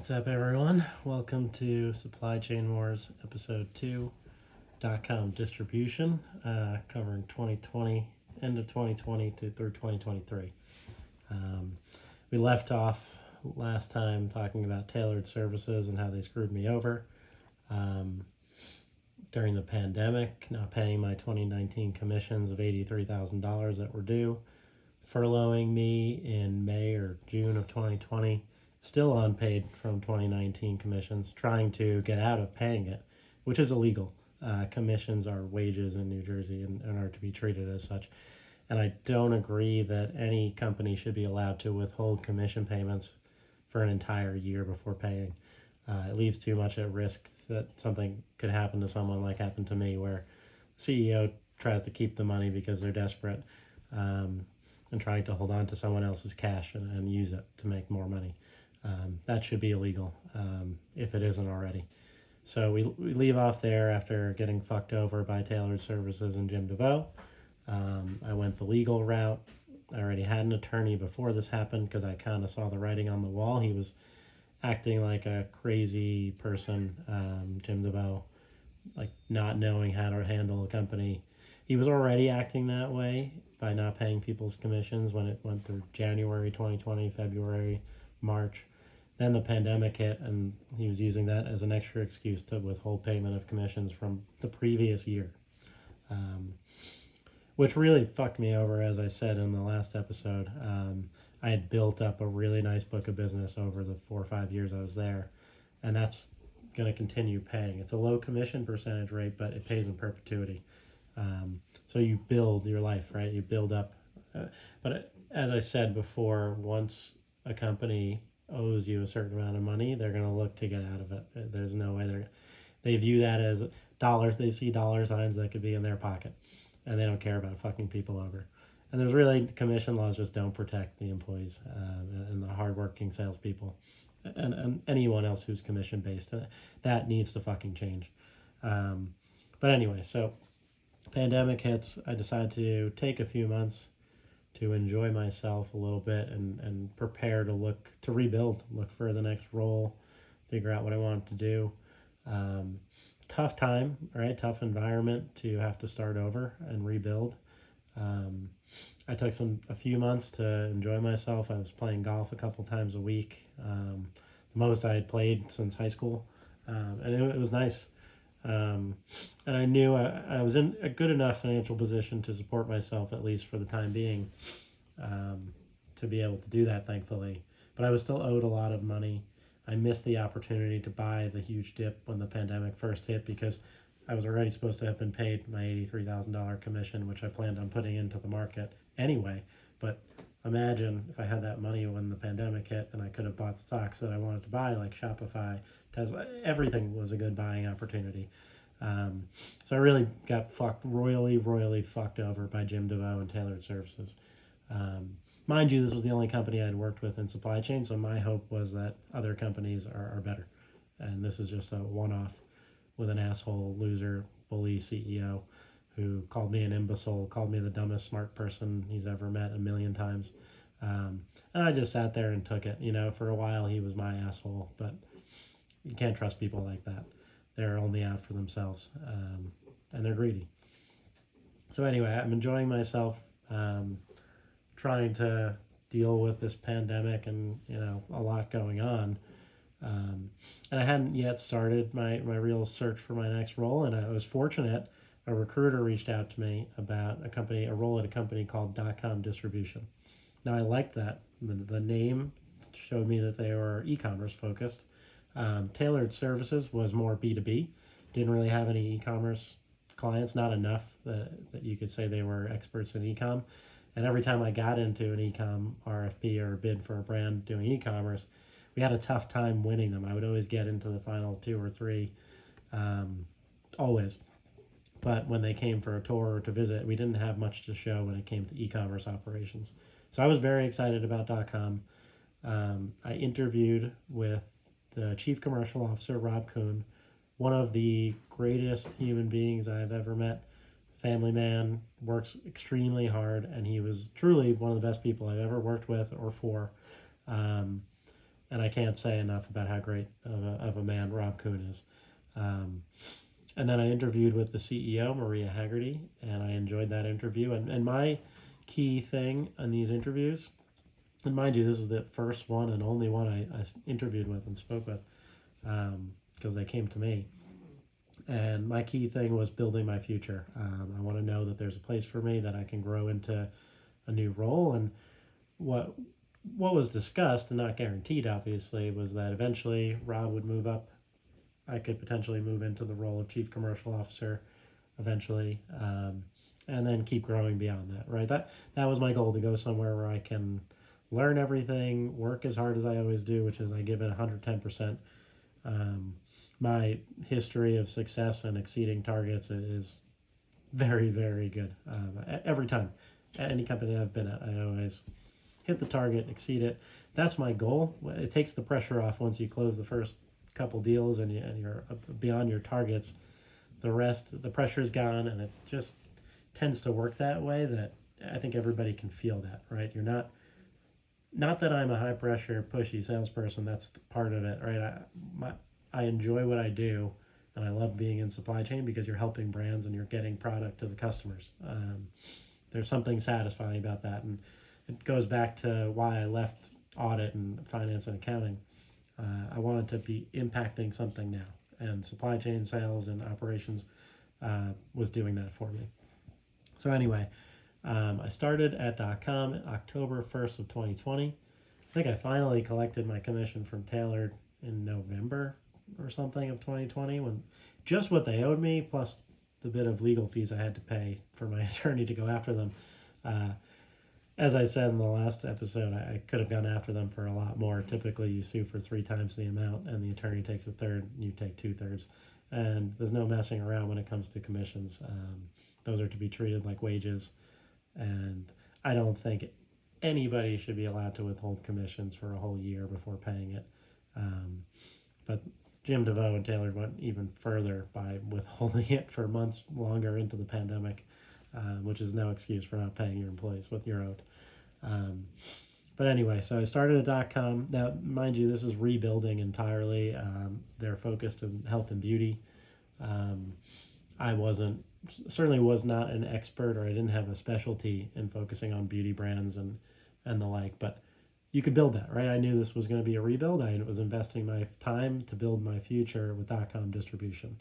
What's up, everyone? Welcome to Supply Chain Wars, Episode 2, Dotcom Distribution, covering 2020, end of 2020 through 2023. We left off last time talking about tailored services and how they screwed me over during the pandemic, not paying my 2019 commissions of $83,000 that were due, furloughing me in May or June of 2020, still unpaid from 2019 commissions, trying to get out of paying it, which is illegal. Commissions are wages in New Jersey and are to be treated as such. And I don't agree that any company should be allowed to withhold commission payments for an entire year before paying. It leaves too much at risk that something could happen to someone like happened to me, where the CEO tries to keep the money because they're desperate and trying to hold on to someone else's cash and use it to make more money. That should be illegal if it isn't already. So we leave off there after getting fucked over by Tailored Services and Jim DeVeau. I went the legal route. I already had an attorney before this happened because I kind of saw the writing on the wall. He was acting like a crazy person, Jim DeVeau, like not knowing how to handle a company. He was already acting that way by not paying people's commissions when it went through January 2020, February, March. Then the pandemic hit, and he was using that as an extra excuse to withhold payment of commissions from the previous year, which really fucked me over, as I said in the last episode. I had built up a really nice book of business over the 4 or 5 years I was there, and that's going to continue paying. It's a low commission percentage rate, but it pays in perpetuity. So you build your life, right? You build up. But as I said before, once a company owes you a certain amount of money, they're going to look to get out of it. There's no way they view that as dollars. They see dollar signs that could be in their pocket, and they don't care about fucking people over. And there's really, commission laws just don't protect the employees and the hardworking salespeople and anyone else who's commission based. That needs to fucking change. But anyway, so pandemic hits. I decided to take a few months to enjoy myself a little bit and prepare to rebuild, look for the next role, figure out what I wanted to do. Tough time, right? Tough environment to have to start over and rebuild. I took a few months to enjoy myself. I was playing golf a couple times a week, the most I had played since high school, and it was nice. And I knew I was in a good enough financial position to support myself, at least for the time being, to be able to do that, thankfully. But I was still owed a lot of money. I missed the opportunity to buy the huge dip when the pandemic first hit because I was already supposed to have been paid my $83,000 commission, which I planned on putting into the market anyway. But imagine if I had that money when the pandemic hit and I could have bought stocks that I wanted to buy, like Shopify, Tesla. Everything was a good buying opportunity. So I really got royally fucked over by Jim DeVeau and Tailored Services. Mind you, this was the only company I'd worked with in supply chain, so my hope was that other companies are better. And this is just a one-off with an asshole, loser, bully CEO who called me an imbecile, called me the dumbest smart person he's ever met 1,000,000 times. And I just sat there and took it. For a while he was my asshole, but you can't trust people like that. They're only out for themselves, and they're greedy. So anyway, I'm enjoying myself, trying to deal with this pandemic and, a lot going on. And I hadn't yet started my real search for my next role, and I was fortunate. A recruiter reached out to me about a role at a company called Dotcom Distribution. Now, I liked that. The name showed me that they were e-commerce focused. Tailored Services was more B2B. Didn't really have any e-commerce clients, not enough that you could say they were experts in e-com. And every time I got into an e-com RFP or bid for a brand doing e-commerce, we had a tough time winning them. I would always get into the final 2 or 3, always. But when they came for a tour or to visit, we didn't have much to show when it came to e-commerce operations. So I was very excited about .com. I interviewed with the Chief Commercial Officer, Rob Kuhn, one of the greatest human beings I've ever met. Family man, works extremely hard, and he was truly one of the best people I've ever worked with or for. and I can't say enough about how great of a man Rob Kuhn is. And then I interviewed with the CEO, Maria Haggerty, and I enjoyed that interview. And my key thing in these interviews, and mind you, this is the first one and only one I interviewed with and spoke with, because they came to me. And my key thing was building my future. I want to know that there's a place for me, that I can grow into a new role. And what was discussed, and not guaranteed obviously, was that eventually Rob would move up. I could potentially move into the role of Chief Commercial Officer eventually, and then keep growing beyond that, right? That was my goal, to go somewhere where I can learn everything, work as hard as I always do, which is I give it 110%. My history of success and exceeding targets is very, very good. Every time, at any company I've been at, I always hit the target, exceed it. That's my goal. It takes the pressure off once you close the first couple deals and you're beyond your targets. The rest, the pressure's gone, and it just tends to work that way. That I think everybody can feel that, right? You're not that I'm a high pressure, pushy salesperson. That's part of it, right? I enjoy what I do, and I love being in supply chain because you're helping brands and you're getting product to the customers. There's something satisfying about that, and it goes back to why I left audit and finance and accounting. I wanted to be impacting something now, and supply chain, sales, and operations was doing that for me. So anyway, I started at Dotcom October 1st of 2020. I think I finally collected my commission from Tailored in November or something of 2020, when just what they owed me plus the bit of legal fees I had to pay for my attorney to go after them. As I said in the last episode, I could have gone after them for a lot more. Typically, you sue for 3 times the amount, and the attorney takes a third, and you take 2/3. And there's no messing around when it comes to commissions. Those are to be treated like wages, and I don't think anybody should be allowed to withhold commissions for a whole year before paying it. But Jim DeVeau and Tailored went even further by withholding it for months longer into the pandemic, which is no excuse for not paying your employees what you're owed. But anyway, so I started at Dotcom. Now, mind you, this is rebuilding entirely. They're focused on health and beauty. I certainly was not an expert, or I didn't have a specialty in focusing on beauty brands and the like, but you could build that, right? I knew this was going to be a rebuild. I was investing my time to build my future with Dotcom Distribution.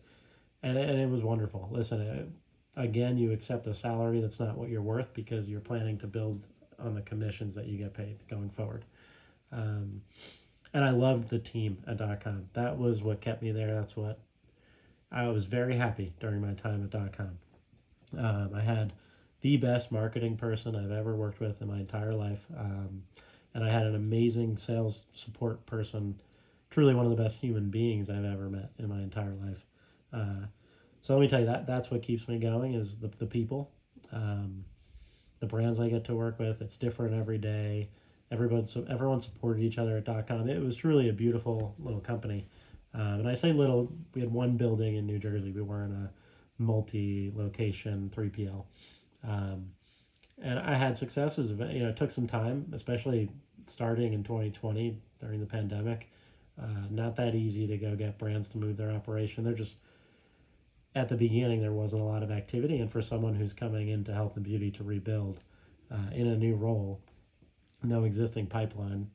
And it was wonderful. Listen, again, you accept a salary that's not what you're worth because you're planning to build on the commissions that you get paid going forward. And I loved the team at Dotcom. That was what kept me there. That's what I was very happy during my time at Dotcom. I had the best marketing person I've ever worked with in my entire life. And I had an amazing sales support person, truly one of the best human beings I've ever met in my entire life. So let me tell you, that's what keeps me going is the people, the brands I get to work with. It's different every day. Everyone supported each other at Dotcom. It was truly a beautiful little company. And I say little, we had one building in New Jersey. We weren't a multi-location 3PL. And I had successes. It took some time, especially starting in 2020 during the pandemic. Not that easy to go get brands to move their operation. They're just, at the beginning, there wasn't a lot of activity. And for someone who's coming into health and beauty to rebuild in a new role, no existing pipeline,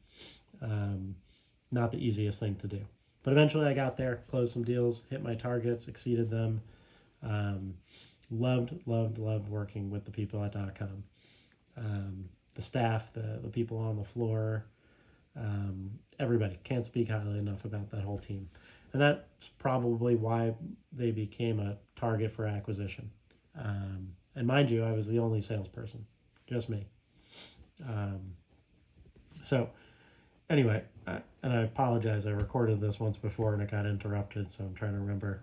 not the easiest thing to do. But eventually I got there, closed some deals, hit my targets, exceeded them. Loved working with the people at Dotcom. The staff, the people on the floor, everybody. Can't speak highly enough about that whole team. And that's probably why they became a target for acquisition. And mind you, I was the only salesperson, just me. So anyway, and I apologize, I recorded this once before and it got interrupted, so I'm trying to remember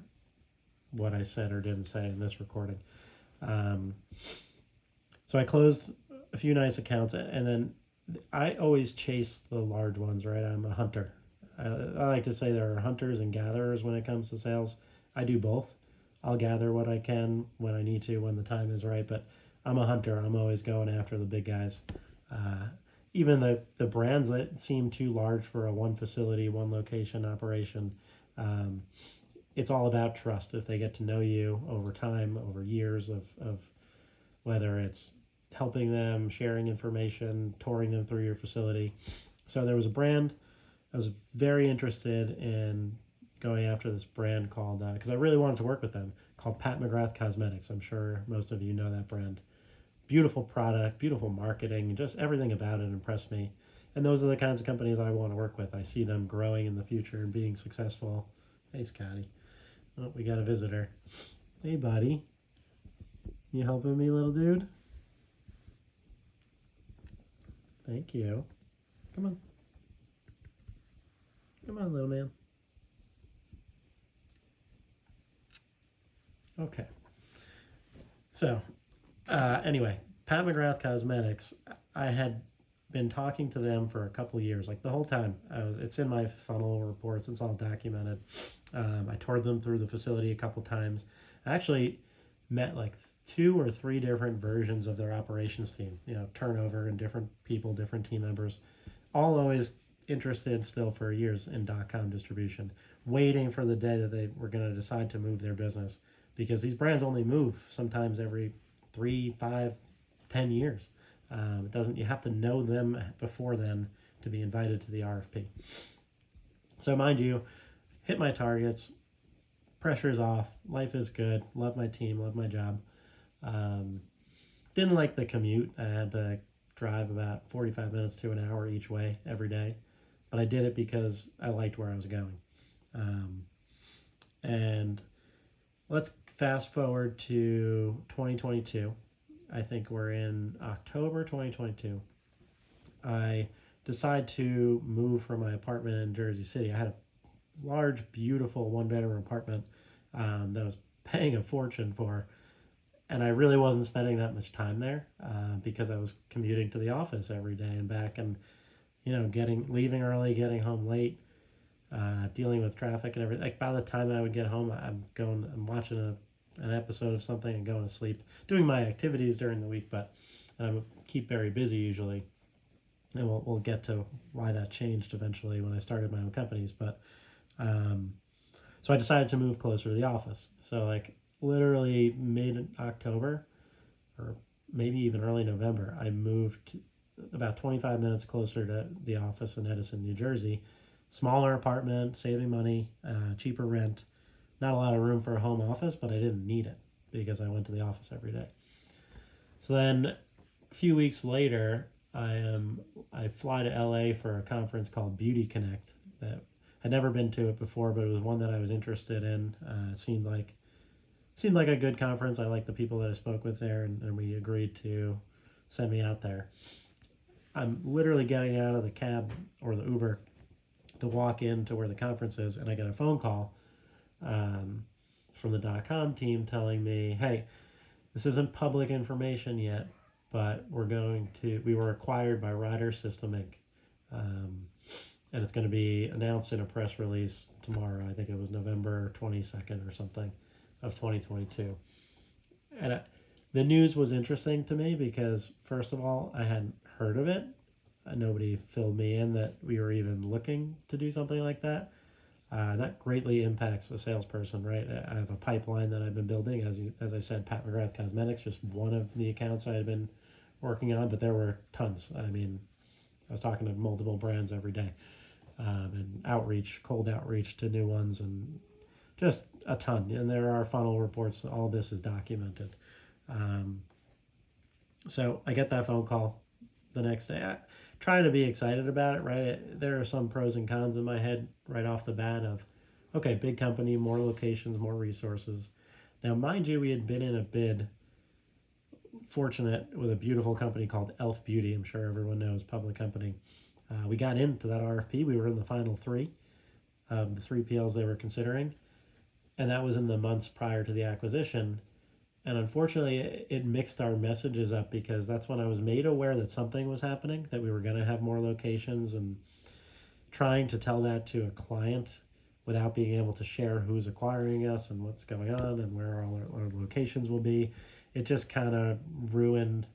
what I said or didn't say in this recording. So I closed a few nice accounts, and then I always chase the large ones, right? I'm a hunter. I like to say there are hunters and gatherers when it comes to sales. I do both. I'll gather what I can when I need to, when the time is right, but I'm a hunter. I'm always going after the big guys. even the brands that seem too large for a one facility, one location operation, um, it's all about trust. If they get to know you over time, over years of whether it's helping them, sharing information, touring them through your facility. So there was a brand I was very interested in going after, this brand called, because I really wanted to work with them, called Pat McGrath Cosmetics. I'm sure most of you know that brand. Beautiful product, beautiful marketing, just everything about it impressed me. And those are the kinds of companies I want to work with. I see them growing in the future and being successful. Hey, Scotty. Oh, we got a visitor. Hey, buddy. You helping me, little dude? Thank you. Come on. Come on, little man. Okay. So, anyway, Pat McGrath Cosmetics, I had been talking to them for a couple of years, like the whole time. It's in my funnel reports, it's all documented. I toured them through the facility a couple times. I actually met like 2 or 3 different versions of their operations team, turnover and different people, different team members, all always interested still for years in Dotcom Distribution, waiting for the day that they were going to decide to move their business, because these brands only move sometimes every 3, 5, 10 years. It doesn't. You have to know them before then to be invited to the RFP. So mind you, hit my targets. Pressure's off. Life is good. Love my team. Love my job. Didn't like the commute. I had to drive about 45 minutes to an hour each way every day, but I did it because I liked where I was going. And let's fast forward to 2022. I think we're in October 2022. I decide to move from my apartment in Jersey City. I had a large, beautiful one-bedroom apartment that I was paying a fortune for, and I really wasn't spending that much time there because I was commuting to the office every day and back, and leaving early, getting home late, dealing with traffic and everything. Like by the time I would get home, I'm watching an episode of something and going to sleep, doing my activities during the week, but I keep very busy usually. And we'll get to why that changed eventually when I started my own companies. But so I decided to move closer to the office. So like literally mid-October or maybe even early November, I moved about 25 minutes closer to the office in Edison, New Jersey. Smaller apartment, saving money, cheaper rent. Not a lot of room for a home office, but I didn't need it because I went to the office every day. So then a few weeks later, I fly to LA for a conference called Beauty Connect that I'd never been to it before, but it was one that I was interested in. It seemed like a good conference. I liked the people that I spoke with there, and we agreed to send me out there. I'm literally getting out of the cab or the Uber to walk into where the conference is, and I get a phone call from the .com team telling me, hey, this isn't public information yet, but we were acquired by Ryder System, Inc. And it's going to be announced in a press release tomorrow. I think it was November 22nd or something of 2022. And the news was interesting to me because, first of all, I hadn't heard of it. Nobody filled me in that we were even looking to do something like that. That greatly impacts a salesperson, right? I have a pipeline that I've been building. As I said, Pat McGrath Cosmetics, just one of the accounts I had been working on, but there were tons. I mean, I was talking to multiple brands every day, and cold outreach to new ones, and just a ton. And there are funnel reports. All this is documented. So I get that phone call the next day. I try to be excited about it, right? There are some pros and cons in my head right off the bat of, okay, big company, more locations, more resources. Now, mind you, we had been in a bid, fortunate, with a beautiful company called Elf Beauty. I'm sure everyone knows, public company. We got into that RFP. We were in the final 3 of the 3 PLs they were considering, and that was in the months prior to the acquisition. And unfortunately, it mixed our messages up because that's when I was made aware that something was happening, that we were going to have more locations, and trying to tell that to a client without being able to share who's acquiring us and what's going on and where all our locations will be. It just kind of ruined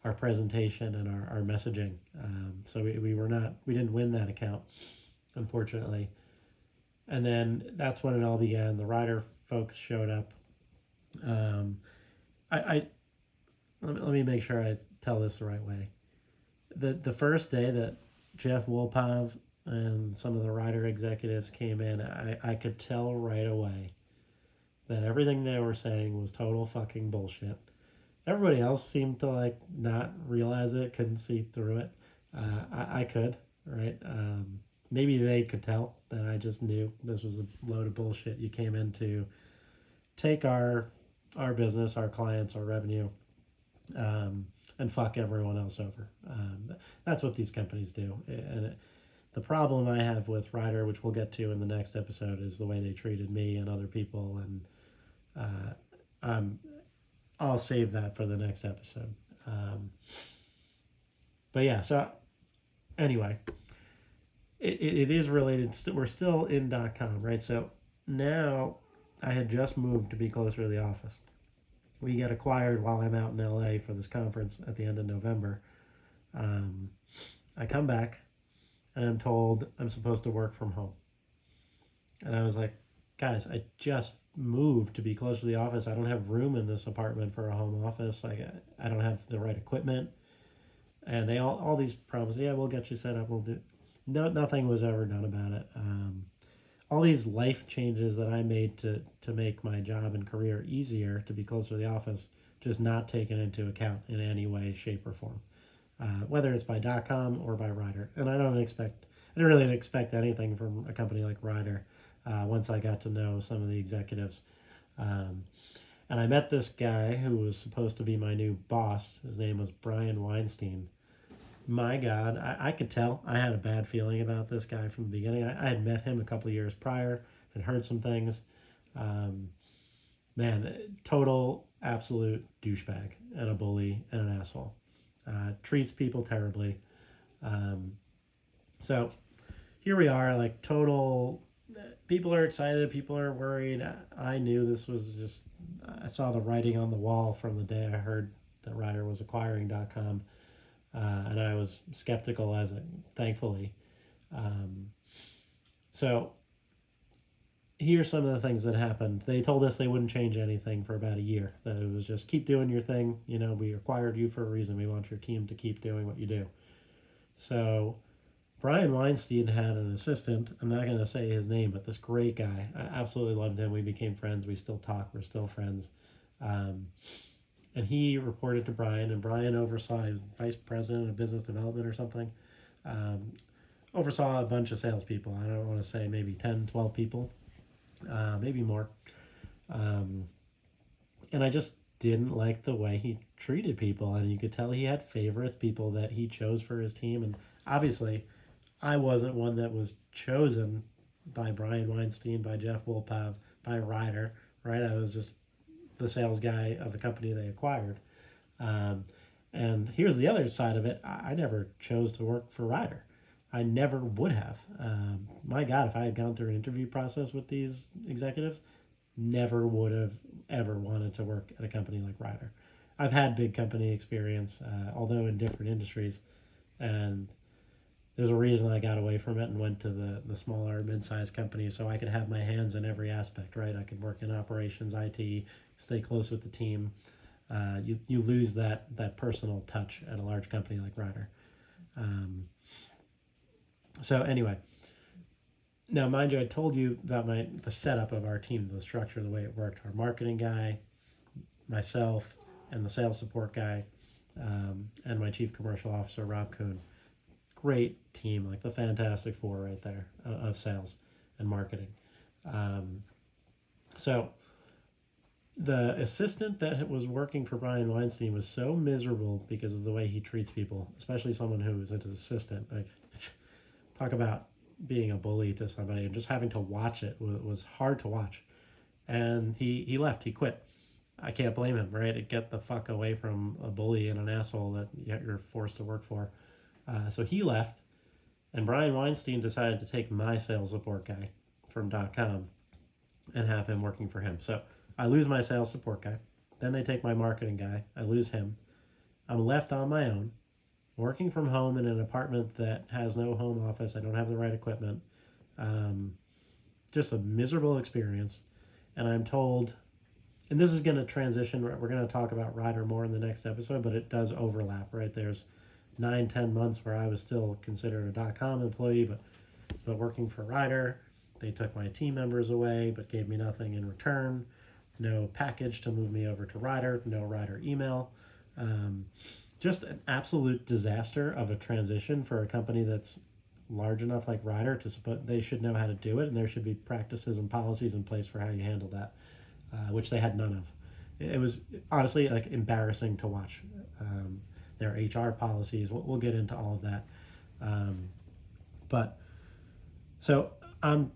our presentation and our messaging. So we didn't win that account, unfortunately. And then that's when it all began. The Ryder folks showed up. I let me make sure I tell this the right way. The first day that Jeff Wolpov and some of the Ryder executives came in, I could tell right away that everything they were saying was total fucking bullshit. Everybody else seemed to like not realize it, couldn't see through it. I could, right? Maybe they could tell that I just knew this was a load of bullshit. You came in to take our business, our clients, our revenue, and fuck everyone else over. That's what these companies do. And the problem I have with Ryder, which we'll get to in the next episode, is the way they treated me and other people. And I'll save that for the next episode. But yeah, so anyway, it is related. We're still in .com, right? So now I had just moved to be closer to the office. We get acquired while I'm out in LA for this conference at the end of November. I come back and I'm told I'm supposed to work from home. And I was like, guys, I just moved to be closer to the office. I don't have room in this apartment for a home office. I don't have the right equipment. And they all these promises, yeah, we'll get you set up. We'll do. No, nothing was ever done about it. All these life changes that I made to make my job and career easier to be closer to the office, just not taken into account in any way, shape, or form. Whether it's by .com or by Ryder. And I didn't really expect anything from a company like Ryder once I got to know some of the executives. And I met this guy who was supposed to be my new boss. His name was Brian Weinstein. My God, I could tell I had a bad feeling about this guy from the beginning. I had met him a couple of years prior and heard some things. Man, total, absolute douchebag and a bully and an asshole. Treats people terribly. So here we are, like total, people are excited, people are worried. I knew this was just, I saw the writing on the wall from the day I heard that Ryder was acquiring .com. And I was skeptical as it, thankfully. So here's some of the things that happened. They told us they wouldn't change anything for about a year, that it was just keep doing your thing. You know, we acquired you for a reason. We want your team to keep doing what you do. So Brian Weinstein had an assistant. I'm not going to say his name, but this great guy. I absolutely loved him. We became friends. We still talk. We're still friends. And he reported to Brian, and Brian oversaw, his vice president of business development or something, oversaw a bunch of salespeople. I don't want to say maybe 10, 12 people, maybe more. And I just didn't like the way he treated people, and you could tell he had favorites, people that he chose for his team. And obviously, I wasn't one that was chosen by Brian Weinstein, by Jeff Wolpov, by Ryder, right? I was just the sales guy of the company they acquired. And here's the other side of it. I never chose to work for Ryder. I never would have. My God, if I had gone through an interview process with these executives, never would have ever wanted to work at a company like Ryder. I've had big company experience, although in different industries, and there's a reason I got away from it and went to the smaller mid-sized companies, so I could have my hands in every aspect, right? I could work in operations, IT, stay close with the team. You lose that personal touch at a large company like Ryder. So anyway, now mind you, I told you about the setup of our team, the structure, the way it worked. Our marketing guy, myself, and the sales support guy, and my chief commercial officer, Rob Kuhn. Great team, like the Fantastic Four right there of sales and marketing. So the assistant that was working for Brian Weinstein was so miserable because of the way he treats people, especially someone who is his assistant. Like, talk about being a bully to somebody and just having to watch it was hard to watch. And he left, he quit. I can't blame him, right? Get the fuck away from a bully and an asshole that you're forced to work for. So he left, and Brian Weinstein decided to take my sales support guy from .com and have him working for him. So I lose my sales support guy. Then they take my marketing guy. I lose him. I'm left on my own, working from home in an apartment that has no home office. I don't have the right equipment. Um, just a miserable experience. And I'm told, and this is going to transition, we're going to talk about Ryder more in the next episode, but it does overlap, right? There's 9-10 months where I was still considered a .com employee, but working for Ryder. They took my team members away, but gave me nothing in return. No package to move me over to Ryder, no Ryder email. Just an absolute disaster of a transition for a company that's large enough like Ryder to suppose they should know how to do it, and there should be practices and policies in place for how you handle that, which they had none of. It was honestly like embarrassing to watch. Their HR policies, we'll get into all of that. But so I'm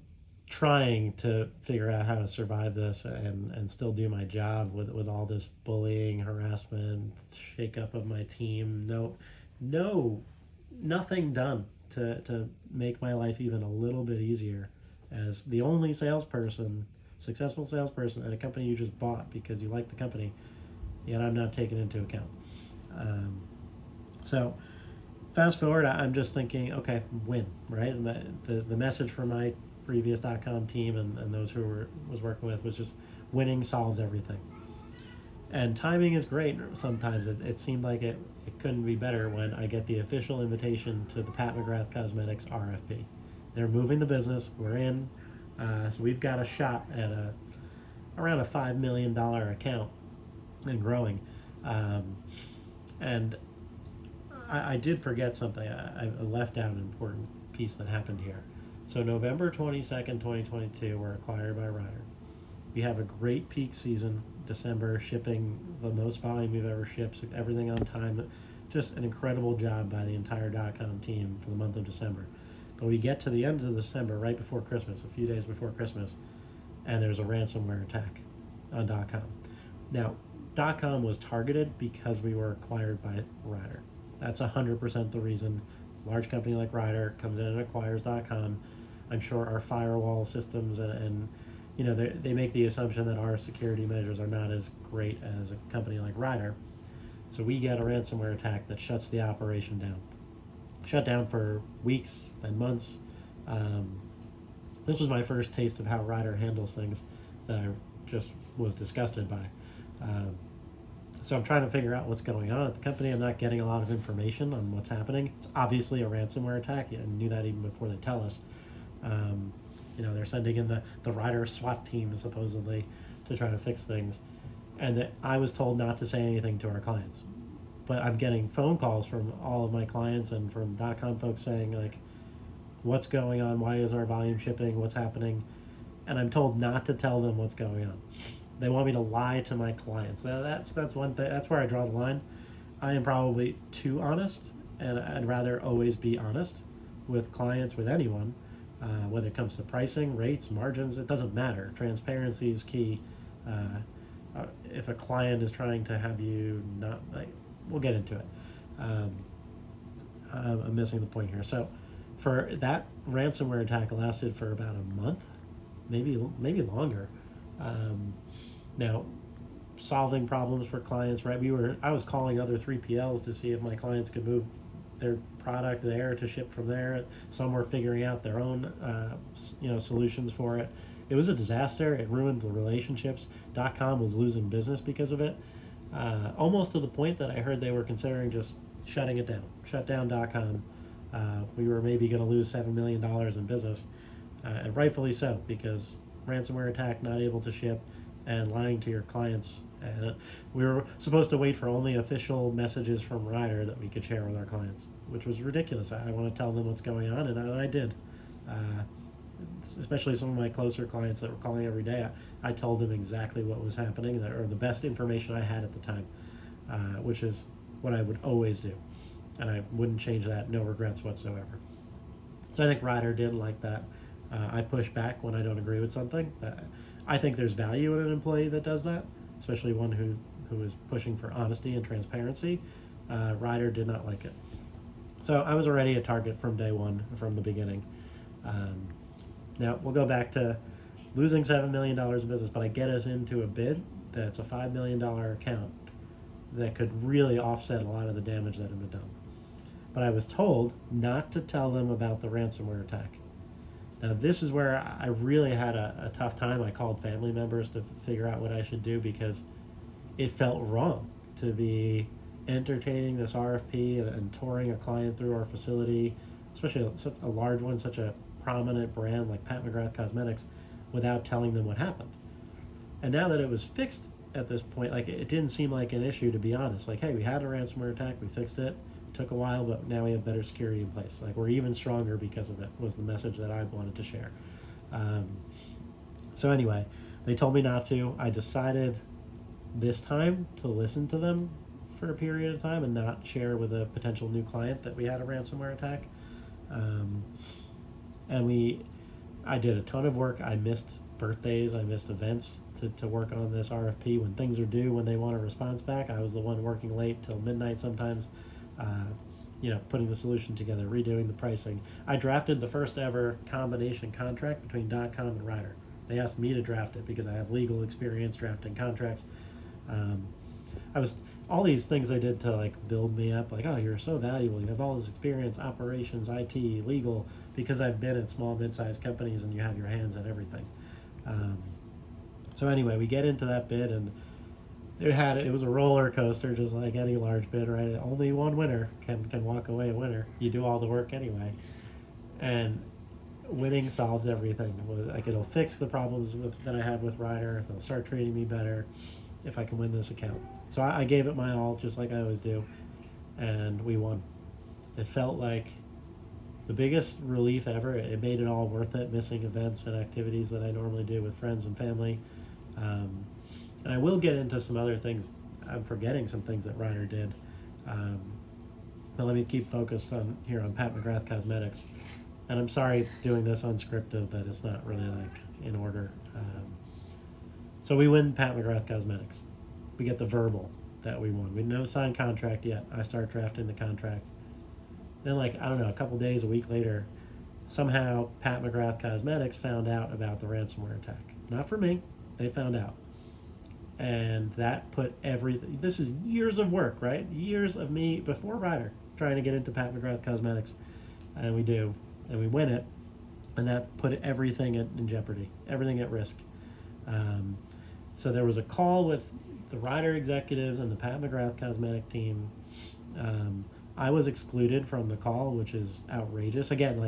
trying to figure out how to survive this and still do my job with all this bullying, harassment, shakeup of my team. Nothing done to make my life even a little bit easier as the only successful salesperson at a company you just bought because you like the company, yet I'm not taken into account. So fast forward, I'm just thinking, okay, win, right? And the message from my previous .com team and those who was working with was just winning solves everything. And timing is great. Sometimes it seemed like it couldn't be better when I get the official invitation to the Pat McGrath Cosmetics RFP. They're moving the business. We're in. So we've got a shot at around a $5 million account and growing. And I did forget something. I left out an important piece that happened here. So November 22nd, 2022, we're acquired by Ryder. We have a great peak season, December, shipping the most volume we've ever shipped, everything on time. Just an incredible job by the entire .com team for the month of December. But we get to the end of December, right before Christmas, a few days before Christmas, and there's a ransomware attack on .com. Now, .com was targeted because we were acquired by Ryder. That's 100% the reason. A large company like Ryder comes in and acquires .com. I'm sure our firewall systems and they make the assumption that our security measures are not as great as a company like Ryder. So we get a ransomware attack that shuts the operation down. Shut down for weeks and months. This was my first taste of how Ryder handles things that I just was disgusted by. So I'm trying to figure out what's going on at the company. I'm not getting a lot of information on what's happening. It's obviously a ransomware attack. I knew that even before they tell us. They're sending in the Ryder SWAT team supposedly to try to fix things. And that I was told not to say anything to our clients. But I'm getting phone calls from all of my clients and from .com folks saying, like, what's going on? Why is our volume shipping? What's happening? And I'm told not to tell them what's going on. They want me to lie to my clients. That's one thing. That's where I draw the line. I am probably too honest, and I'd rather always be honest with clients, with anyone, whether it comes to pricing, rates, margins. It doesn't matter. Transparency is key. If a client is trying to have you not, we'll get into it. I'm missing the point here. So, for that ransomware attack lasted for about a month, maybe longer. Now, solving problems for clients, right? I was calling other 3PLs to see if my clients could move their product there to ship from there. Some were figuring out their own, solutions for it. It was a disaster. It ruined the relationships. .com was losing business because of it, almost to the point that I heard they were considering just shutting it down. Shut down .com. We were maybe going to lose $7 million in business, and rightfully so, because ransomware attack, not able to ship, and lying to your clients. And we were supposed to wait for only official messages from Ryder that we could share with our clients, which was ridiculous. I want to tell them what's going on, and I did. Especially some of my closer clients that were calling every day, I told them exactly what was happening, or the best information I had at the time, which is what I would always do. And I wouldn't change that, no regrets whatsoever. So I think Ryder did like that. I push back when I don't agree with something. I think there's value in an employee that does that, especially one who is pushing for honesty and transparency. Ryder did not like it. So I was already a target from day one, from the beginning. Now we'll go back to losing $7 million in business, but I get us into a bid that's a $5 million account. that could really offset a lot of the damage that had been done. But I was told not to tell them about the ransomware attack. Now, this is where I really had a tough time. I called family members to figure out what I should do because it felt wrong to be entertaining this RFP and touring a client through our facility, especially a large one, such a prominent brand like Pat McGrath Cosmetics, without telling them what happened. And now that it was fixed at this point, like it didn't seem like an issue, to be honest. Like, hey, we had a ransomware attack, we fixed it. Took a while, but now we have better security in place. Like, we're even stronger because of it, was the message that I wanted to share. So anyway, they told me not to. I decided this time to listen to them for a period of time and not share with a potential new client that we had a ransomware attack. And I did a ton of work. I missed birthdays, I missed events to work on this RFP. When things are due, when they want a response back, I was the one working late till midnight sometimes. Putting the solution together, redoing the pricing. I drafted the first ever combination contract between Dotcom and Ryder. They asked me to draft it because I have legal experience drafting contracts. All these things they did to like build me up, like, oh, you're so valuable, you have all this experience, operations, IT, legal, because I've been at small, mid-sized companies and you have your hands on everything. So anyway, we get into that bid, and it was a roller coaster, just like any large bid, right? Only one winner can walk away a winner. You do all the work anyway, and winning solves everything. Like, it'll fix the problems that I have with Ryder. They'll start treating me better if I can win this account. So I gave it my all, just like I always do, and we won. It felt like the biggest relief ever. It made it all worth it, missing events and activities that I normally do with friends and family. And I will get into some other things. I'm forgetting some things that Ryder did. But let me keep focused on Pat McGrath Cosmetics. And I'm sorry doing this unscripted, that it's not really like in order. So we win Pat McGrath Cosmetics. We get the verbal that we won. We no signed contract yet. I start drafting the contract. Then, a couple days, a week later, somehow Pat McGrath Cosmetics found out about the ransomware attack. Not for me. They found out. And that put everything, this is years of work, right? Years of me before Ryder trying to get into Pat McGrath Cosmetics. And we do, and we win it. And that put everything in jeopardy, everything at risk. So there was a call with the Ryder executives and the Pat McGrath Cosmetic team. I was excluded from the call, which is outrageous. Again,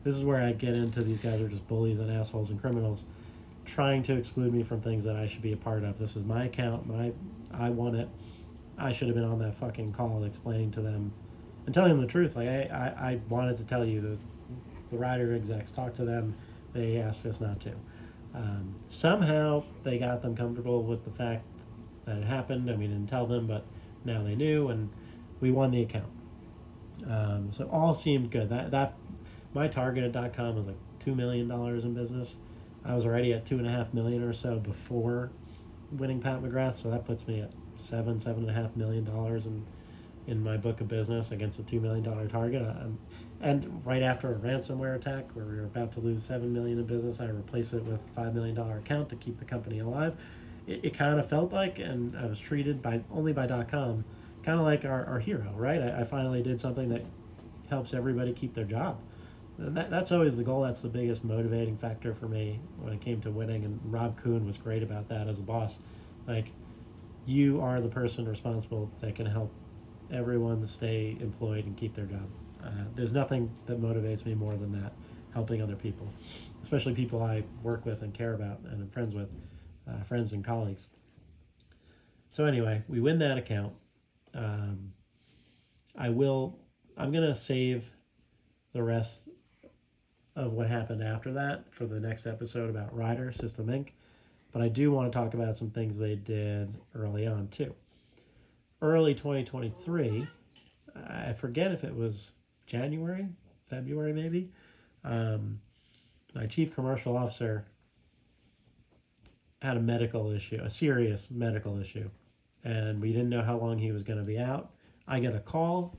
this is where I get into these guys are just bullies and assholes and criminals, trying to exclude me from things that I should be a part of. This is my account. I won it. I should have been on that fucking call explaining to them and telling them the truth. I wanted to tell you, the Ryder execs, talk to them. They asked us not to. Somehow they got them comfortable with the fact that it happened, and we didn't tell them, but now they knew, and we won the account. So all seemed good. That my target at Dotcom was like $2 million in business. I was already at $2.5 million or so before winning Pat McGrath, so that puts me at $7.5 million in my book of business against a $2 million target. And right after a ransomware attack where we were about to lose $7 million in business, I replaced it with a $5 million account to keep the company alive. It kind of felt like, and I was treated only by .com, kind of like our hero, right? I finally did something that helps everybody keep their job. And that's always the goal. That's the biggest motivating factor for me when it came to winning. And Rob Kuhn was great about that as a boss. Like, you are the person responsible that can help everyone stay employed and keep their job. There's nothing that motivates me more than that, helping other people, especially people I work with and care about and am friends with, friends and colleagues. So anyway, we win that account. I'm going to save the rest of what happened after that for the next episode about Ryder System Inc. But I do want to talk about some things they did early on too. Early 2023, I forget if it was January, February maybe, my chief commercial officer had a serious medical issue, and we didn't know how long he was going to be out. I get a call.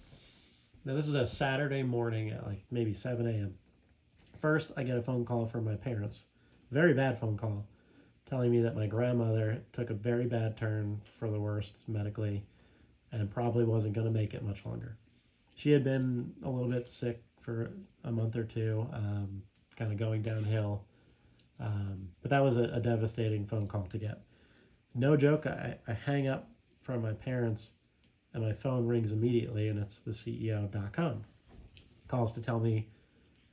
Now, this was a Saturday morning at maybe 7 a.m. First, I get a phone call from my parents, very bad phone call, telling me that my grandmother took a very bad turn for the worst medically. and probably wasn't going to make it much longer. She had been a little bit sick for a month or two, kind of going downhill. But that was a devastating phone call to get. No joke, I hang up from my parents and my phone rings immediately, and it's the CEO of Dotcom. Calls to tell me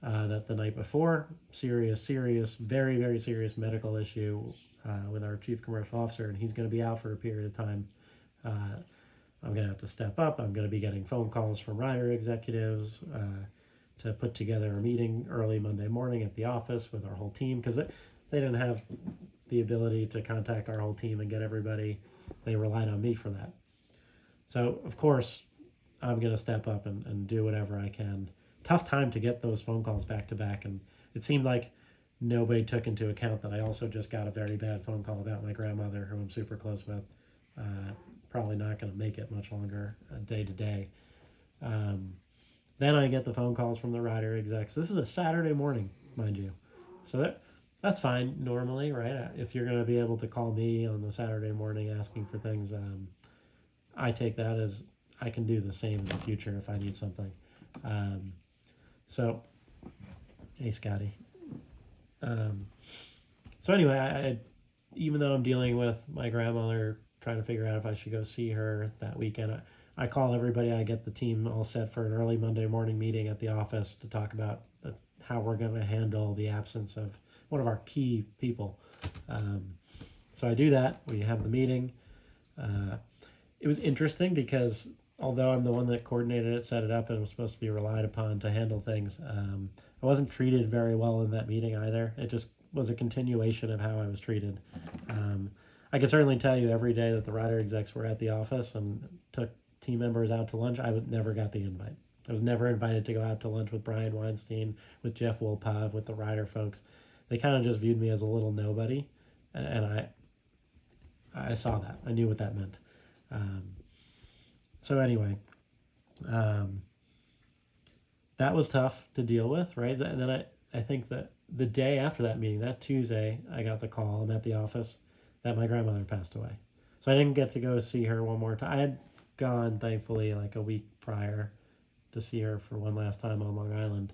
that the night before, serious, very, very serious medical issue with our chief commercial officer, and he's going to be out for a period of time. I'm going to have to step up. I'm going to be getting phone calls from Ryder executives to put together a meeting early Monday morning at the office with our whole team, because they didn't have the ability to contact our whole team and get everybody. They relied on me for that. So, of course, I'm going to step up and do whatever I can. Tough time to get those phone calls back to back, and it seemed like nobody took into account that I also just got a very bad phone call about my grandmother, who I'm super close with. Probably not going to make it much longer day to day. Then I get the phone calls from the Ryder execs. This is a Saturday morning, mind you. So that's fine normally, right? If you're going to be able to call me on the Saturday morning asking for things, I take that as I can do the same in the future if I need something. So, hey, Scotty. So anyway, even though I'm dealing with my grandmother, trying to figure out if I should go see her that weekend, I call everybody. I get the team all set for an early Monday morning meeting at the office to talk about how we're going to handle the absence of one of our key people. So I do that. We have the meeting. It was interesting because although I'm the one that coordinated it, set it up, and was supposed to be relied upon to handle things, I wasn't treated very well in that meeting either. It just was a continuation of how I was treated. I can certainly tell you every day that the Ryder execs were at the office and took team members out to lunch, I never got the invite. I was never invited to go out to lunch with Brian Weinstein, with Jeff Wolpov, with the Ryder folks. They kind of just viewed me as a little nobody, and I saw that. I knew what that meant. So anyway, that was tough to deal with, right? And then I think that the day after that meeting, that Tuesday, I got the call, I'm at the office, that my grandmother passed away. So I didn't get to go see her one more time. I had gone, thankfully, like a week prior to see her for one last time on Long Island.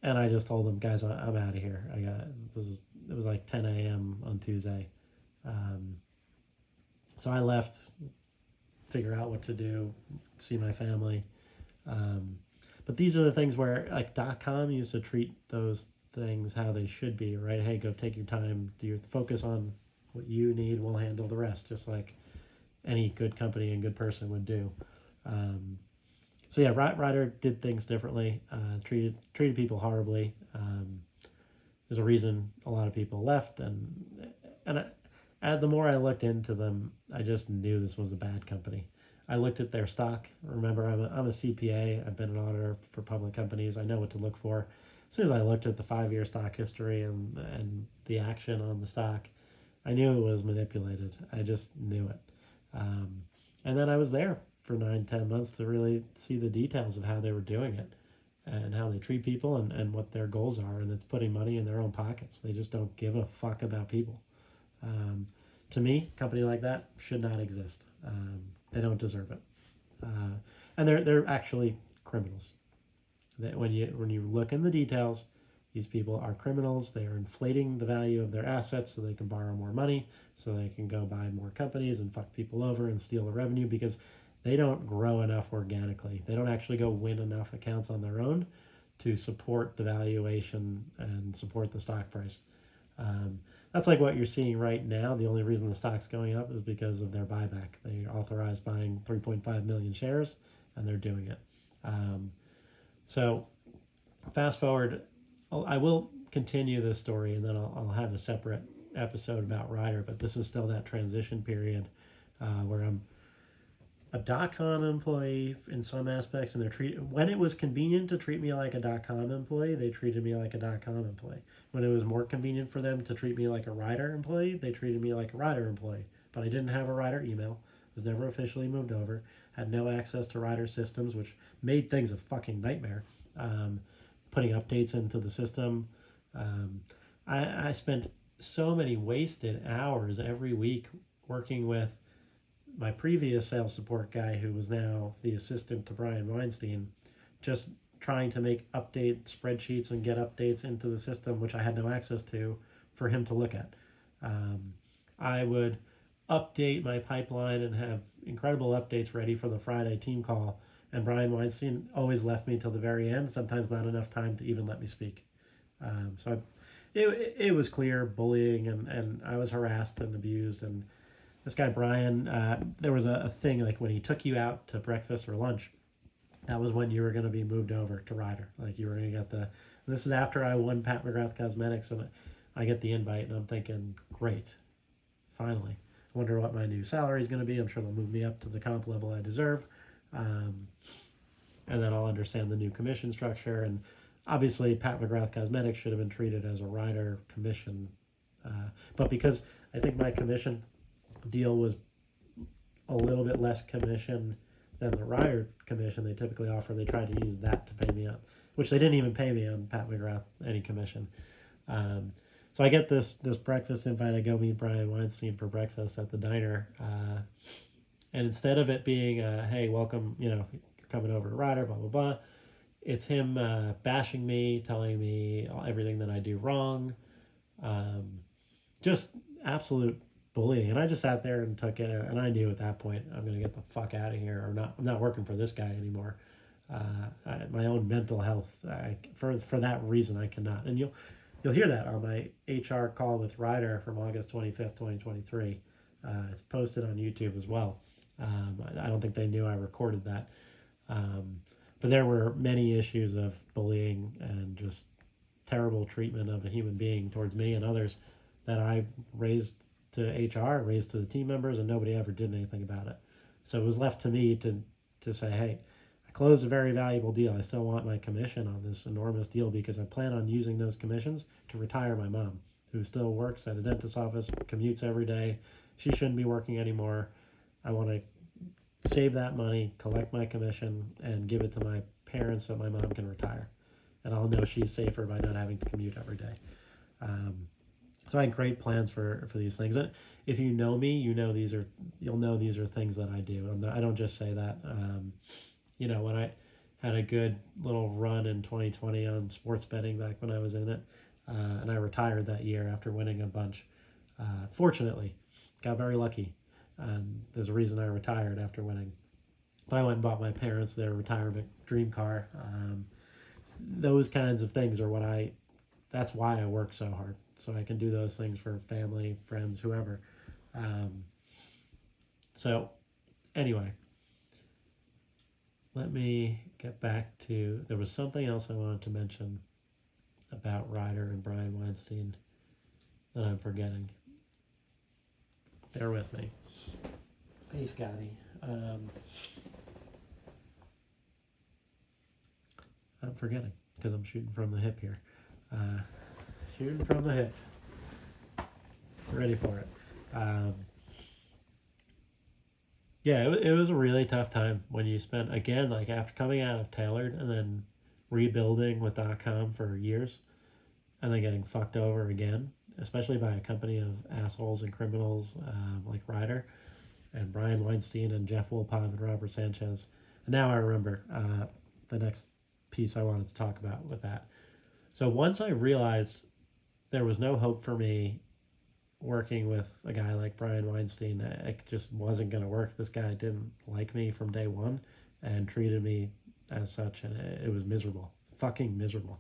And I just told them, guys, I'm out of here. It was like 10 a.m. on Tuesday. So I left, figure out what to do, see my family. But these are the things where, like, Dotcom used to treat those things how they should be, right? Hey, go take your time, focus on what you need, we'll handle the rest, just like any good company and good person would do. So yeah, Ryder did things differently, treated people horribly. There's a reason a lot of people left, and the more I looked into them, I just knew this was a bad company. I looked at their stock. Remember, I'm a CPA. I've been an auditor for public companies. I know what to look for. As soon as I looked at the 5-year stock history and the action on the stock, I knew it was manipulated. I just knew it. And then I was there for 9-10 months to really see the details of how they were doing it and how they treat people and what their goals are. And it's putting money in their own pockets. They just don't give a fuck about people. To me, a company like that should not exist. They don't deserve it. And they're actually criminals. When you look in the details, these people are criminals. They are inflating the value of their assets so they can borrow more money, so they can go buy more companies and fuck people over and steal the revenue, because they don't grow enough organically. They don't actually go win enough accounts on their own to support the valuation and support the stock price. That's like what you're seeing right now. The only reason the stock's going up is because of their buyback. They authorized buying 3.5 million shares, and they're doing it. So fast forward, I will continue this story, and then I'll have a separate episode about Ryder, but this is still that transition period where I'm a Dotcom employee in some aspects, and when it was convenient to treat me like a Dotcom employee, they treated me like a Dotcom employee. When it was more convenient for them to treat me like a Ryder employee, they treated me like a Ryder employee. But I didn't have a Ryder email, was never officially moved over, had no access to Ryder systems, which made things a fucking nightmare. Putting updates into the system. I spent so many wasted hours every week working with my previous sales support guy, who was now the assistant to Brian Weinstein, just trying to make update spreadsheets and get updates into the system, which I had no access to, for him to look at. I would update my pipeline and have incredible updates ready for the Friday team call. And Brian Weinstein always left me till the very end, sometimes not enough time to even let me speak. It was clear bullying, and I was harassed and abused. And this guy, Brian, there was a thing like when he took you out to breakfast or lunch, that was when you were going to be moved over to Ryder. Like you were going to get this is after I won Pat McGrath Cosmetics, and I get the invite, and I'm thinking, great, finally. I wonder what my new salary is going to be. I'm sure they'll move me up to the comp level I deserve. And then I'll understand the new commission structure. And obviously, Pat McGrath Cosmetics should have been treated as a Ryder commission. But because I think my commission deal was a little bit less commission than the Ryder commission they typically offer, they tried to use that to pay me up, which they didn't even pay me on Pat McGrath any commission. So I get this breakfast invite. I go meet Brian Weinstein for breakfast at the diner. And instead of it being, hey, welcome, you're coming over to Ryder, blah, blah, blah, it's him bashing me, telling me everything that I do wrong. Just absolute bullying. And I just sat there and took it. And I knew at that point, I'm going to get the fuck out of here, or I'm not working for this guy anymore. My own mental health, for that reason, I cannot. And you'll hear that on my HR call with Ryder from August 25th, 2023. It's posted on YouTube as well. I don't think they knew I recorded that. But there were many issues of bullying and just terrible treatment of a human being towards me and others that I raised to HR, raised to the team members, and nobody ever did anything about it. So it was left to me to say, hey, I closed a very valuable deal. I still want my commission on this enormous deal because I plan on using those commissions to retire my mom, who still works at a dentist's office, commutes every day. She shouldn't be working anymore. I want to save that money, collect my commission, and give it to my parents so my mom can retire. And I'll know she's safer by not having to commute every day. So I had great plans for these things. And if you know me, you'll know these are things that I do. I don't just say that. When I had a good little run in 2020 on sports betting back when I was in it, and I retired that year after winning a bunch. Fortunately, got very lucky. There's a reason I retired after winning. But I went and bought my parents their retirement dream car. Those kinds of things are that's why I work so hard. So I can do those things for family, friends, whoever. So anyway, let me get back to, there was something else I wanted to mention about Ryder and Brian Weinstein that I'm forgetting. Bear with me. Hey, Scotty. I'm forgetting because I'm shooting from the hip here. Shooting from the hip. Ready for it. It was a really tough time when you spent, again, like after coming out of Tailored and then rebuilding with Dotcom for years and then getting fucked over again, especially by a company of assholes and criminals like Ryder and Brian Weinstein and Jeff Wolpov and Robert Sanchez. And now I remember the next piece I wanted to talk about with that. So once I realized there was no hope for me working with a guy like Brian Weinstein, it just wasn't going to work. This guy didn't like me from day one and treated me as such, and it was miserable, fucking miserable.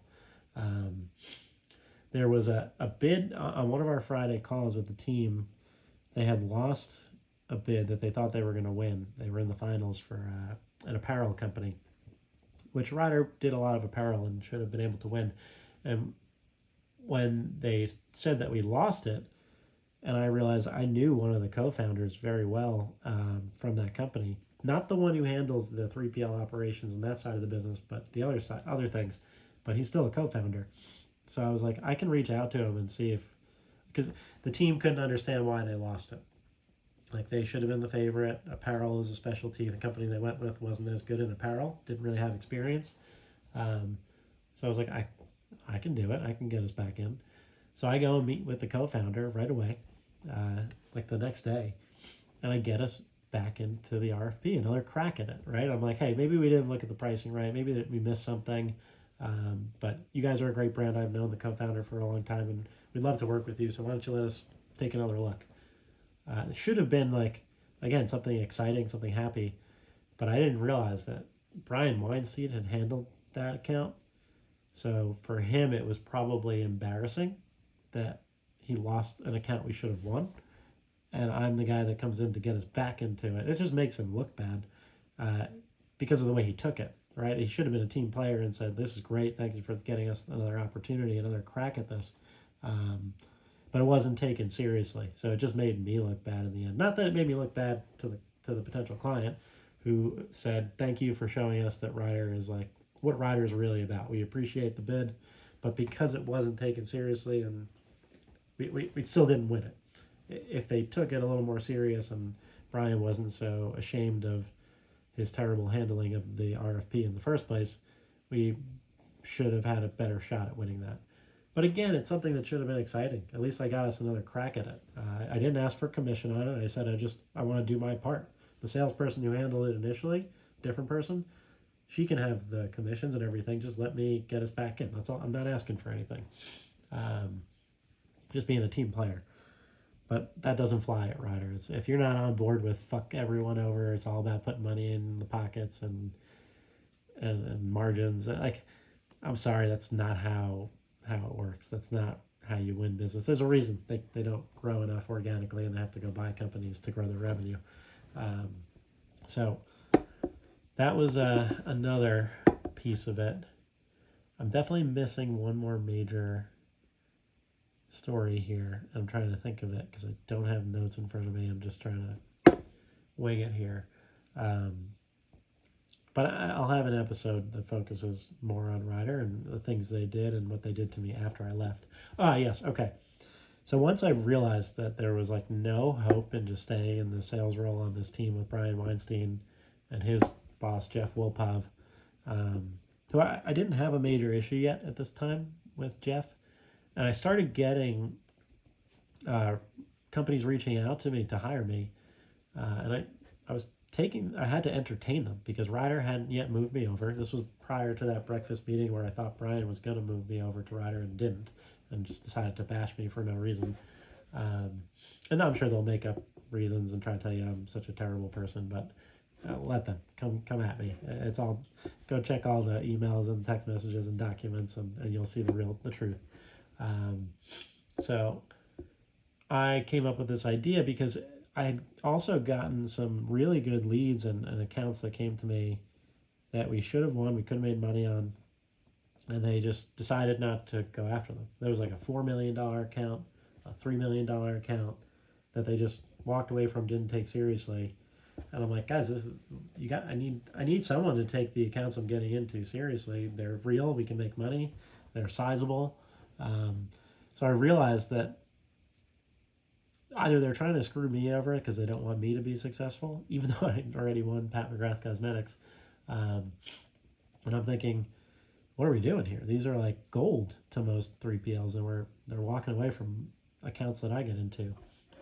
There was a bid on one of our Friday calls with the team. They had lost a bid that they thought they were going to win. They were in the finals for an apparel company, which Ryder did a lot of apparel and should have been able to win. And when they said that we lost it, and I realized I knew one of the co-founders very well from that company, not the one who handles the 3PL operations and that side of the business, but the other things, but he's still a co-founder. So I was like, I can reach out to him and see because the team couldn't understand why they lost it. Like, they should have been the favorite. Apparel is a specialty. The company they went with wasn't as good in apparel, didn't really have experience. So I was like, I can do it. I can get us back in. So I go and meet with the co-founder right away, like the next day, and I get us back into the RFP, another crack at it, right? I'm like, hey, maybe we didn't look at the pricing right. Maybe that we missed something. But you guys are a great brand. I've known the co-founder for a long time, and we'd love to work with you. So why don't you let us take another look? It should have been like, again, something exciting, something happy. But I didn't realize that Brian Weinstein had handled that account. So for him, it was probably embarrassing that he lost an account we should have won. And I'm the guy that comes in to get us back into it. It just makes him look bad because of the way he took it, right? He should have been a team player and said, this is great. Thank you for getting us another opportunity, another crack at this. But it wasn't taken seriously. So it just made me look bad in the end. Not that it made me look bad to the potential client who said, thank you for showing us that Ryder is like what Ryder is really about. We appreciate the bid, but because it wasn't taken seriously and we still didn't win it. If they took it a little more serious and Brian wasn't so ashamed of his terrible handling of the RFP in the first place, we should have had a better shot at winning that. But again, it's something that should have been exciting. At least I got us another crack at it. I didn't ask for commission on it. I said, I want to do my part. The salesperson who handled it initially, different person, she can have the commissions and everything. Just let me get us back in. That's all. I'm not asking for anything. Just being a team player. But that doesn't fly at Ryder. If you're not on board with fuck everyone over, it's all about putting money in the pockets and margins. Like, I'm sorry, that's not how it works. That's not how you win business. There's a reason they don't grow enough organically and they have to go buy companies to grow their revenue. So that was another piece of it. I'm definitely missing one more major story here. I'm trying to think of it because I don't have notes in front of me. I'm just trying to wing it here. But I'll have an episode that focuses more on Ryder and the things they did and what they did to me after I left. Yes. Okay. So once I realized that there was like no hope in just staying in the sales role on this team with Brian Weinstein and his boss, Jeff Wolpov, who I didn't have a major issue yet at this time with Jeff. And I started getting companies reaching out to me to hire me. And I had to entertain them because Ryder hadn't yet moved me over. This was prior to that breakfast meeting where I thought Brian was going to move me over to Ryder and didn't, and just decided to bash me for no reason. And I'm sure they'll make up reasons and try to tell you I'm such a terrible person, but let them come at me. It's all, go check all the emails and text messages and documents and you'll see the truth. So I came up with this idea because I had also gotten some really good leads and accounts that came to me that we should have won, we could have made money on, and they just decided not to go after them. There was like a $4 million account, a $3 million account that they just walked away from, didn't take seriously. And I'm like, guys, I need someone to take the accounts I'm getting into seriously. They're real, we can make money, they're sizable. So I realized that either they're trying to screw me over because they don't want me to be successful, even though I already won Pat McGrath Cosmetics. And I'm thinking, what are we doing here? These are like gold to most 3PLs, and they're walking away from accounts that I get into.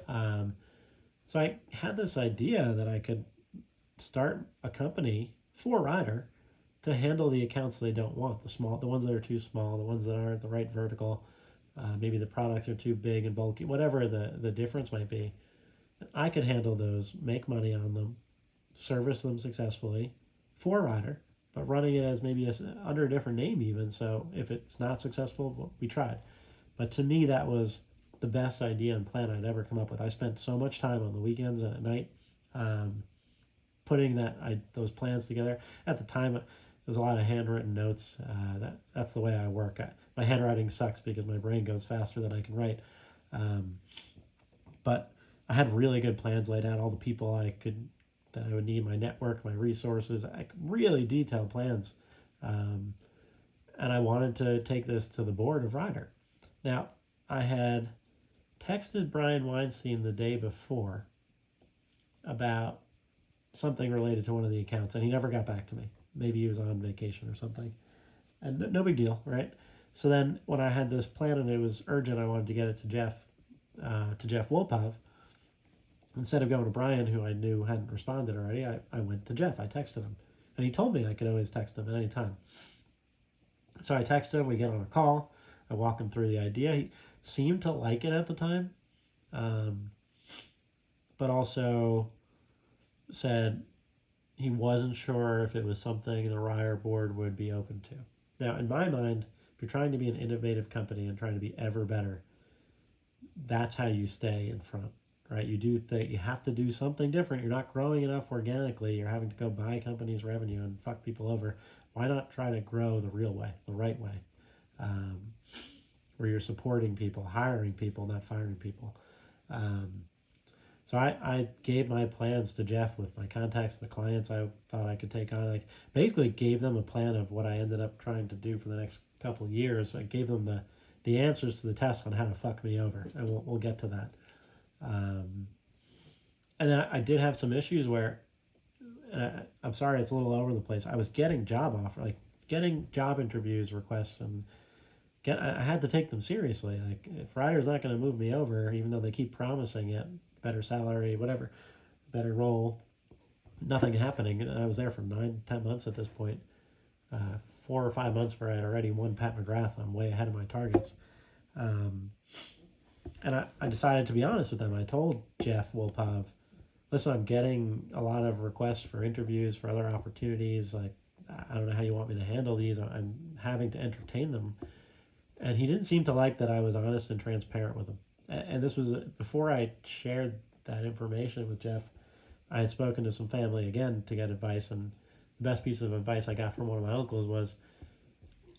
So I had this idea that I could start a company for Ryder to handle the accounts they don't want, the ones that are too small, the ones that aren't the right vertical. Maybe the products are too big and bulky, whatever the difference might be. I could handle those, make money on them, service them successfully for Ryder, but running it as maybe under a different name even. So if it's not successful, well, we tried. But to me, that was the best idea and plan I'd ever come up with. I spent so much time on the weekends and at night putting those plans together. At the time, there's a lot of handwritten notes. That's the way I work. My handwriting sucks because my brain goes faster than I can write. But I had really good plans laid out, all the people that I would need, my network, my resources, really detailed plans. And I wanted to take this to the board of Ryder. Now, I had texted Brian Weinstein the day before about something related to one of the accounts, and he never got back to me. Maybe he was on vacation or something. And no big deal, right? So then when I had this plan and it was urgent, I wanted to get it to Jeff Wolpov. instead of going to Brian, who I knew hadn't responded already, I went to Jeff. I texted him. And he told me I could always text him at any time. So I texted him. We get on a call. I walk him through the idea. He seemed to like it at the time, but also said he wasn't sure if it was something the Ryder board would be open to. Now, in my mind, if you're trying to be an innovative company and trying to be ever better, that's how you stay in front, right? You have to do something different. You're not growing enough organically. You're having to go buy companies' revenue and fuck people over. Why not try to grow the real way, the right way, where you're supporting people, hiring people, not firing people? So I gave my plans to Jeff with my contacts, the clients I thought I could take on. Like basically gave them a plan of what I ended up trying to do for the next couple of years. I gave them the answers to the test on how to fuck me over, and we'll get to that. And then I did have some issues where, and I'm sorry, it's a little over the place. I was getting getting job interviews requests, and I had to take them seriously. Like if Ryder's not going to move me over, even though they keep promising it, better salary, whatever, better role, nothing happening. And I was there for 9-10 months at this point, 4 or 5 months where I had already won Pat McGrath. I'm way ahead of my targets. And I decided to be honest with them. I told Jeff Wolpov, listen, I'm getting a lot of requests for interviews for other opportunities. Like, I don't know how you want me to handle these. I'm having to entertain them. And he didn't seem to like that I was honest and transparent with him. And this was before I shared that information with Jeff. I had spoken to some family again to get advice, and the best piece of advice I got from one of my uncles was,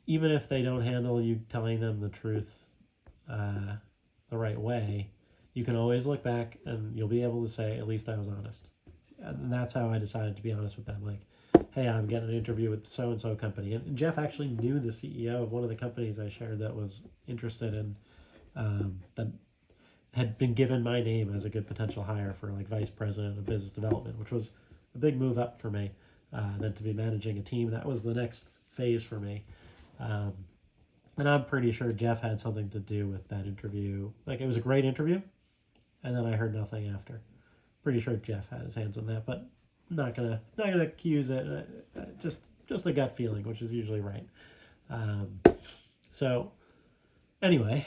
even if they don't handle you telling them the truth the right way, you can always look back and you'll be able to say, at least I was honest. And that's how I decided to be honest with them. Like, hey, I'm getting an interview with so-and-so company. And Jeff actually knew the CEO of one of the companies I shared that was interested in, that had been given my name as a good potential hire for like vice president of business development, which was a big move up for me. Then to be managing a team, that was the next phase for me. And I'm pretty sure Jeff had something to do with that interview. Like, it was a great interview, and then I heard nothing after. Pretty sure Jeff had his hands in that, but not gonna accuse it. Just a gut feeling, which is usually right. So anyway,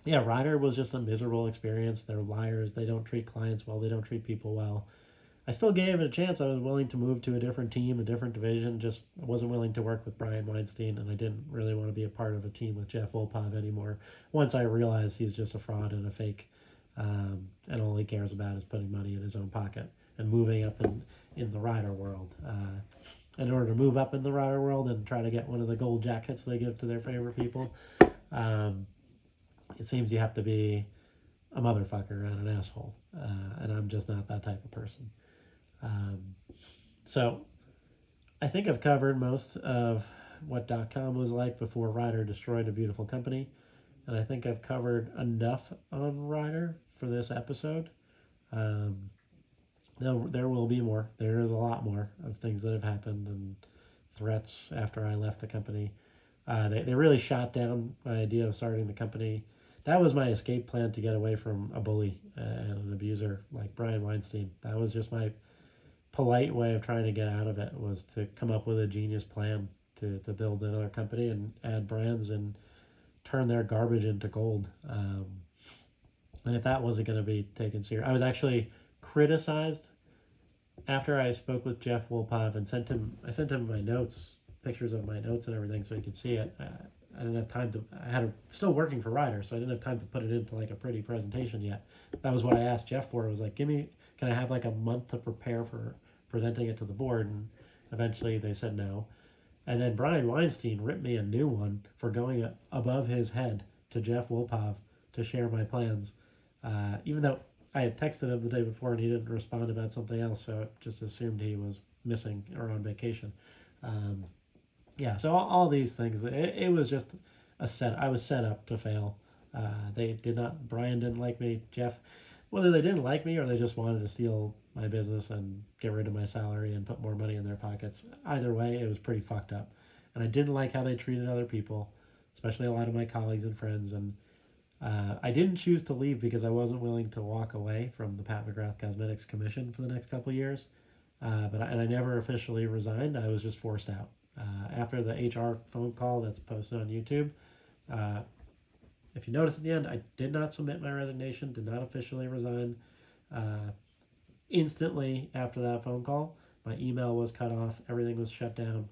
yeah, Ryder was just a miserable experience. They're liars. They don't treat clients well. They don't treat people well. I still gave it a chance. I was willing to move to a different team, a different division. Just I wasn't willing to work with Brian Weinstein, and I didn't really want to be a part of a team with Jeff Wolpov anymore. Once I realized he's just a fraud and a fake, and all he cares about is putting money in his own pocket and moving up in the Ryder world. In order to move up in the Ryder world and try to get one of the gold jackets they give to their favorite people, it seems you have to be a motherfucker and an asshole, and I'm just not that type of person. So I think I've covered most of what Dotcom was like before Ryder destroyed a beautiful company, and I think I've covered enough on Ryder for this episode. There will be more. There is a lot more of things that have happened and threats after I left the company. They really shot down my idea of starting the company. That was my escape plan to get away from a bully and an abuser like Brian Weinstein. That was just my polite way of trying to get out of it, was to come up with a genius plan to build another company and add brands and turn their garbage into gold. And if that wasn't going to be taken serious, I was actually criticized after I spoke with Jeff Wolpov and I sent him my notes, pictures of my notes and everything so he could see it. I didn't have time to, still working for Ryder, so I didn't have time to put it into like a pretty presentation yet. That was what I asked Jeff for. It was like, can I have like a month to prepare for presenting it to the board? And eventually they said no. And then Brian Weinstein ripped me a new one for going above his head to Jeff Wolpov to share my plans. Even though I had texted him the day before and he didn't respond about something else, so I just assumed he was missing or on vacation. Yeah, so all these things, it was just I was set up to fail. Brian didn't like me, Jeff, whether they didn't like me or they just wanted to steal my business and get rid of my salary and put more money in their pockets. Either way, it was pretty fucked up. And I didn't like how they treated other people, especially a lot of my colleagues and friends. And I didn't choose to leave because I wasn't willing to walk away from the Pat McGrath Cosmetics commission for the next couple of years. And I never officially resigned. I was just forced out. After the HR phone call that's posted on YouTube, if you notice at the end, I did not submit my resignation, did not officially resign. Instantly after that phone call, my email was cut off, everything was shut down.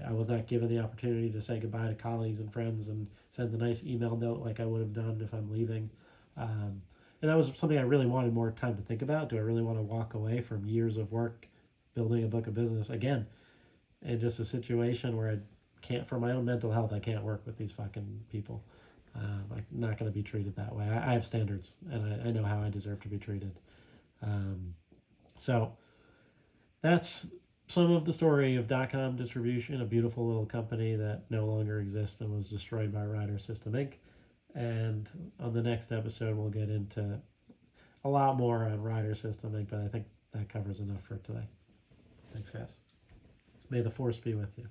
I was not given the opportunity to say goodbye to colleagues and friends and send a nice email note like I would have done if I'm leaving. And that was something I really wanted more time to think about. Do I really want to walk away from years of work building a book of business again in just a situation where I can't, for my own mental health, I can't work with these fucking people. I'm not going to be treated that way. I have standards, and I know how I deserve to be treated. So that's some of the story of Dotcom Distribution, a beautiful little company that no longer exists and was destroyed by Ryder System Inc. And on the next episode, we'll get into a lot more on Ryder System Inc., but I think that covers enough for today. Thanks, guys. May the force be with you.